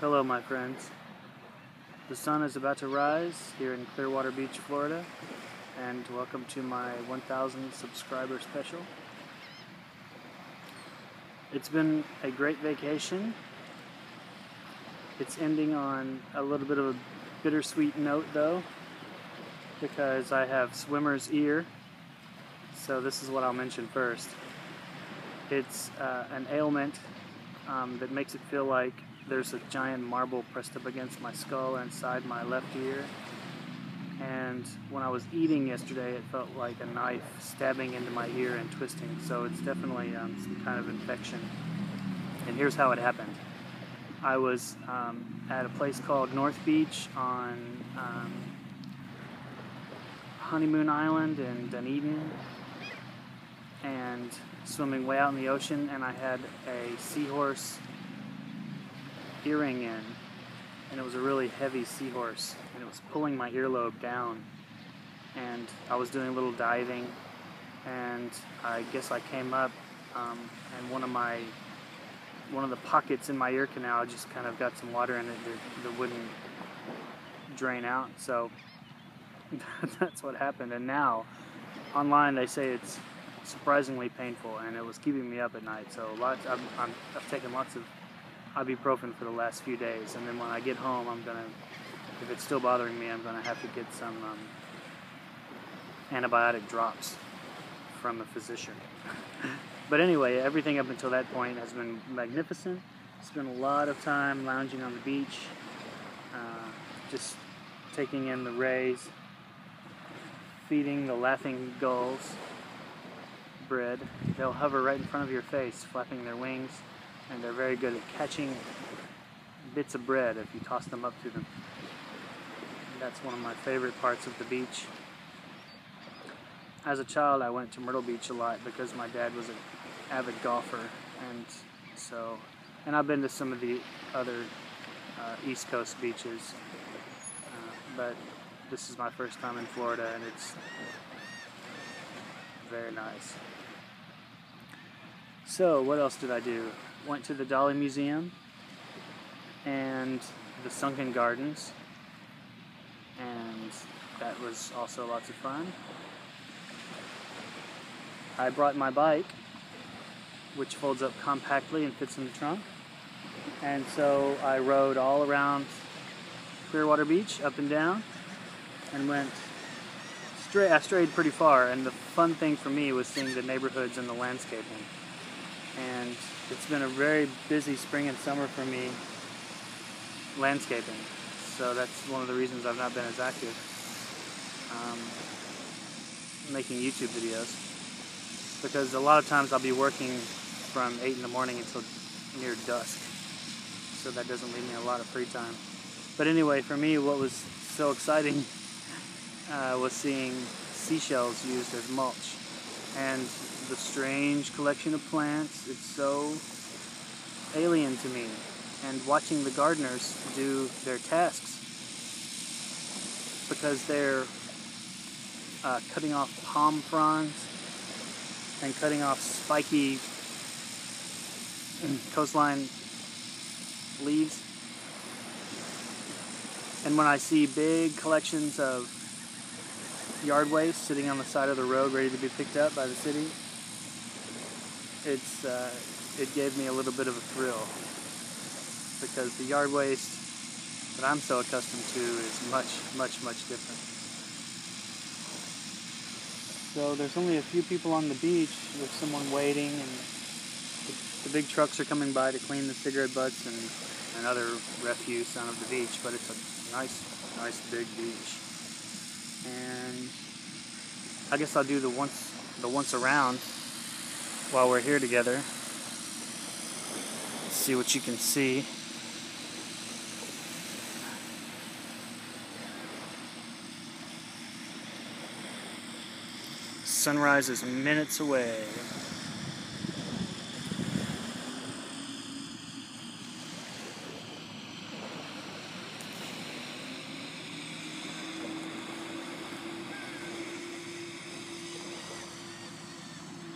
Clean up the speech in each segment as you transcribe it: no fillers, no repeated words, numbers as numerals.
Hello, my friends. The sun is about to rise here in Clearwater Beach, Florida, and welcome to my 1,000 subscriber special. It's been a great vacation. It's ending on a little bit of a bittersweet note, though, because I have swimmer's ear. So this is what I'll mention first. It's an ailment that makes it feel like there's a giant marble pressed up against my skull inside my left ear. And when I was eating yesterday, it felt like a knife stabbing into my ear and twisting. So it's definitely some kind of infection. And here's how it happened. I was at a place called North Beach on Honeymoon Island in Dunedin, and swimming way out in the ocean, and I had a seahorse earring in, and it was a really heavy seahorse, and it was pulling my earlobe down, and I was doing a little diving, and I guess I came up and one of the pockets in my ear canal just kind of got some water in it that wouldn't drain out. So that's what happened. And now online they say it's surprisingly painful, and it was keeping me up at night. So I've taken lots of ibuprofen for the last few days, and then when I get home, if it's still bothering me, I'm gonna have to get some antibiotic drops from a physician. But anyway, everything up until that point has been magnificent. Spent a lot of time lounging on the beach, just taking in the rays, feeding the laughing gulls bread. They'll hover right in front of your face, flapping their wings, and they're very good at catching bits of bread if you toss them up to them. That's one of my favorite parts of the beach. As a child, I went to Myrtle Beach a lot because my dad was an avid golfer, and I've been to some of the other East Coast beaches, but this is my first time in Florida, and it's very nice. So what else did I do? Went to the Dolly Museum and the Sunken Gardens, and that was also lots of fun. I brought my bike, which folds up compactly and fits in the trunk, and so I rode all around Clearwater Beach, up and down, and went straight. I strayed pretty far, and the fun thing for me was seeing the neighborhoods and the landscaping. And it's been a very busy spring and summer for me landscaping, so that's one of the reasons I've not been as active making YouTube videos, because a lot of times I'll be working from 8 in the morning until near dusk, so that doesn't leave me a lot of free time. But anyway, for me, what was so exciting was seeing seashells used as mulch, and the strange collection of plants. It's so alien to me, and watching the gardeners do their tasks, because they're cutting off palm fronds and cutting off spiky coastline leaves. And when I see big collections of yard waste sitting on the side of the road ready to be picked up by the city, it gave me a little bit of a thrill, because the yard waste that I'm so accustomed to is much different. So there's only a few people on the beach with someone waiting, and the big trucks are coming by to clean the cigarette butts and other refuse out of the beach, but it's a nice big beach. And I guess I'll do the once around while we're here together. Let's see what you can see. Sunrise is minutes away.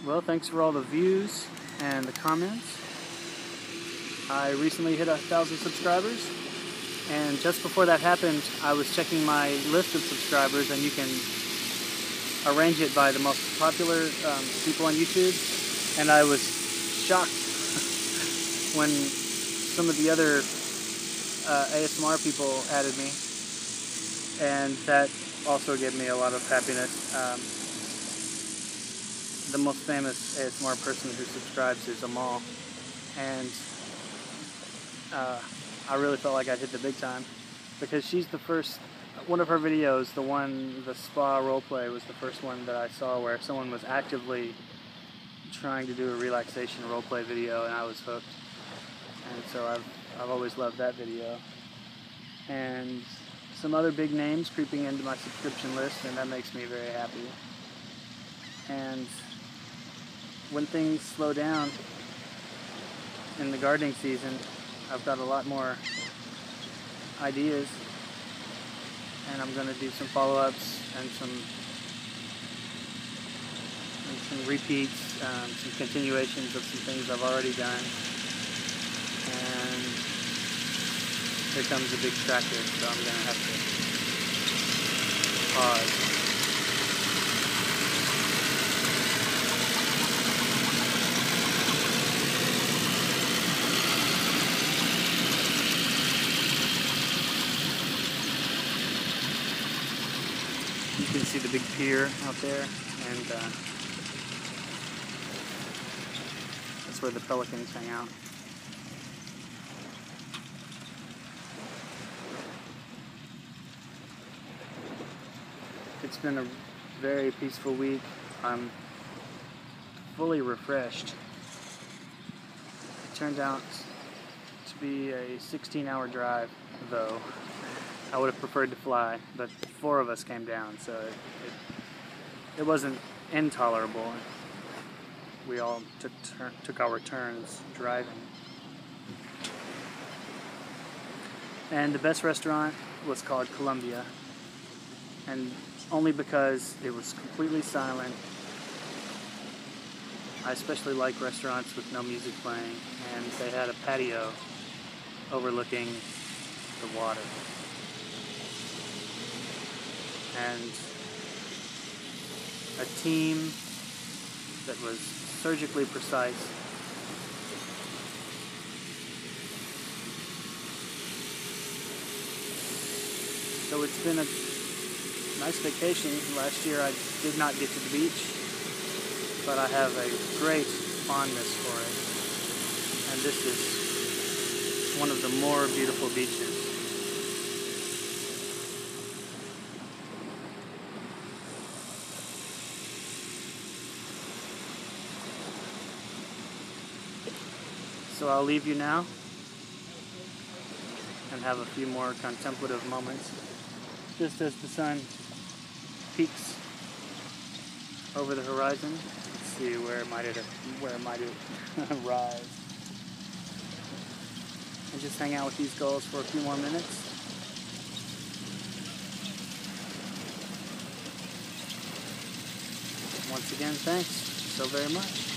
Well, thanks for all the views and the comments. I recently hit 1,000 subscribers, and just before that happened, I was checking my list of subscribers, and you can arrange it by the most popular people on YouTube, and I was shocked when some of the other ASMR people added me, and that also gave me a lot of happiness. The most famous ASMR person who subscribes is Amal, and I really felt like I'd hit the big time, because she's the first, one of her videos, the spa roleplay, was the first one that I saw where someone was actively trying to do a relaxation roleplay video, and I was hooked. And so I've always loved that video. And some other big names creeping into my subscription list, and that makes me very happy. And when things slow down in the gardening season, I've got a lot more ideas, and I'm going to do some follow-ups and some repeats, some continuations of some things I've already done. And here comes a big tractor, so I'm going to have to pause. You can see the big pier out there, and that's where the pelicans hang out. It's been a very peaceful week. I'm fully refreshed. It turned out to be a 16-hour drive, though. I would have preferred to fly, but 4 of us came down, so it wasn't intolerable. We all took our turns driving. And the best restaurant was called Columbia, and only because it was completely silent. I especially like restaurants with no music playing, and they had a patio overlooking the water. And a team that was surgically precise. So it's been a nice vacation. Last year I did not get to the beach, but I have a great fondness for it. And this is one of the more beautiful beaches. So I'll leave you now and have a few more contemplative moments, just as the sun peaks over the horizon. Let's see, where might it rise? And just hang out with these gulls for a few more minutes. Once again, thanks so very much.